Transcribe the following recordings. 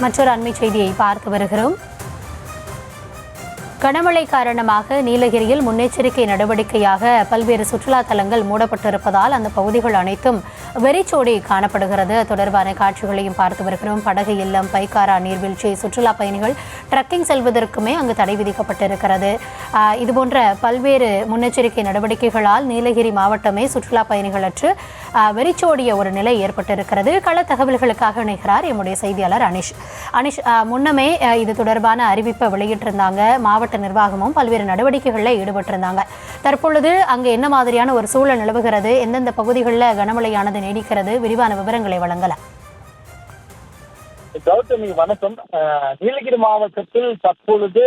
மற்றொரு அண்மை செய்தியை பார்த்து வருகிறோம். கனமழை காரணமாக நீலகிரியில் முன்னெச்சரிக்கை நடவடிக்கையாக பல்வேறு சுற்றுலா தலங்கள் மூடப்பட்டிருப்பதால் அந்த பகுதிகள் அனைத்தும் வெறிச்சோடி காணப்படுகிறது. தொடர்பான காட்சிகளையும் பார்த்து வருகிறோம். படகு இல்லம், பைக்காரா நீர்வீழ்ச்சி, சுற்றுலா பயணிகள் ட்ரக்கிங் செல்வதற்குமே அங்கு தடை விதிக்கப்பட்டிருக்கிறது. இதுபோன்ற பல்வேறு முன்னெச்சரிக்கை நடவடிக்கைகளால் நீலகிரி மாவட்டமே சுற்றுலா பயணிகளற்று வெறிச்சோடிய ஒரு நிலை ஏற்பட்டிருக்கிறது. கள தகவல்களுக்காக இணைகிறார் எம்முடைய செய்தியாளர் அனிஷ். முன்னமே இது தொடர்பான அறிவிப்பை வெளியிட்டிருந்தாங்க. மாவட்ட நிர்வாகமும் பல்வேறு நடவடிக்கைகளில் ஈடுபட்டிருந்தாங்க. தற்பொழுது அங்கு என்ன மாதிரியான ஒரு சூழல் நிலவுகிறது, எந்தெந்த பகுதிகளில் கனமழையானது நீடிக்கிறது, விரிவான விவரங்களை வழங்கலாம். கௌதமி வணக்கம். நீலகிரி மாவட்டத்தில் தற்பொழுது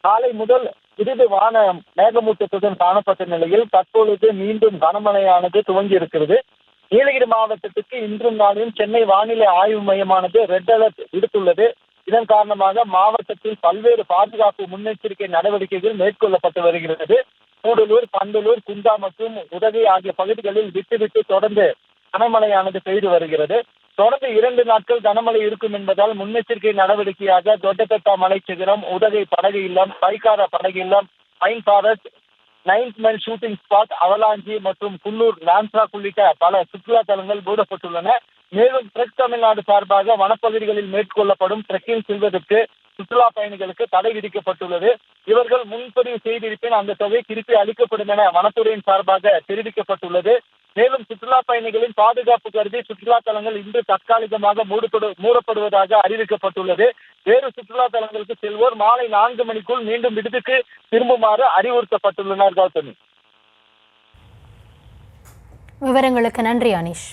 காலை முதல் சிறிது வான மேகமூட்டத்துடன் காணப்பட்ட நிலையில் தற்பொழுது மீண்டும் கனமழையானது துவங்கி இருக்கிறது. நீலகிரி மாவட்டத்துக்கு இன்றும் நாளையும் சென்னை வானிலை ஆய்வு மையமானது ரெட் அலர்ட் விடுத்துள்ளது. இதன் காரணமாக மாவட்டத்தில் பல்வேறு பாதுகாப்பு முன்னெச்சரிக்கை நடவடிக்கைகள் மேற்கொள்ளப்பட்டு வருகிறது. கூடலூர், பந்தலூர், குந்தா மற்றும் உதகை ஆகிய பகுதிகளில் விட்டு தொடர்ந்து கனமழையானது பெய்து வருகிறது. தொடர்ந்து 2 நாட்கள் கனமழை இருக்கும் என்பதால் முன்னெச்சரிக்கை நடவடிக்கையாக தொட்டபெட்டா மலைச்சிகரம், உதகை படகு இல்லம், பைக்காரா படகு இல்லம், pine forest, 9th mile shooting spot, Avalanche மற்றும் குன்னூர் லான்சாக் உள்ளிட்ட பல சுற்றுலா தலங்கள் மூடப்பட்டுள்ளன. மேலும் ட்ரெக் தமிழ்நாடு சார்பாக வனப்பகுதிகளில் மேற்கொள்ளப்படும் ட்ரெக்கிங் செல்வதற்கு சுற்றுலா பயணிகளுக்கு தடை விதிக்கப்பட்டுள்ளது. இவர்கள் முன்பதிவு செய்திருப்பின் அந்த தொகை திருப்பி அளிக்கப்படும் என வனத்துறையின் சார்பாக தெரிவிக்கப்பட்டுள்ளது. மேலும் சுற்றுலா பயணிகளின் பாதுகாப்பு கருதி சுற்றுலா தலங்கள் இன்று தற்காலிகமாக மூடப்படுவதாக அறிவிக்கப்பட்டுள்ளது. வேறு சுற்றுலா தலங்களுக்கு செல்வோர் மாலை 4 மணிக்குள் மீண்டும் விடுதிக்கு திரும்புமாறு அறிவுறுத்தப்பட்டுள்ளனர். கௌதமி, விவரங்களுக்கு நன்றி அனிஷ்.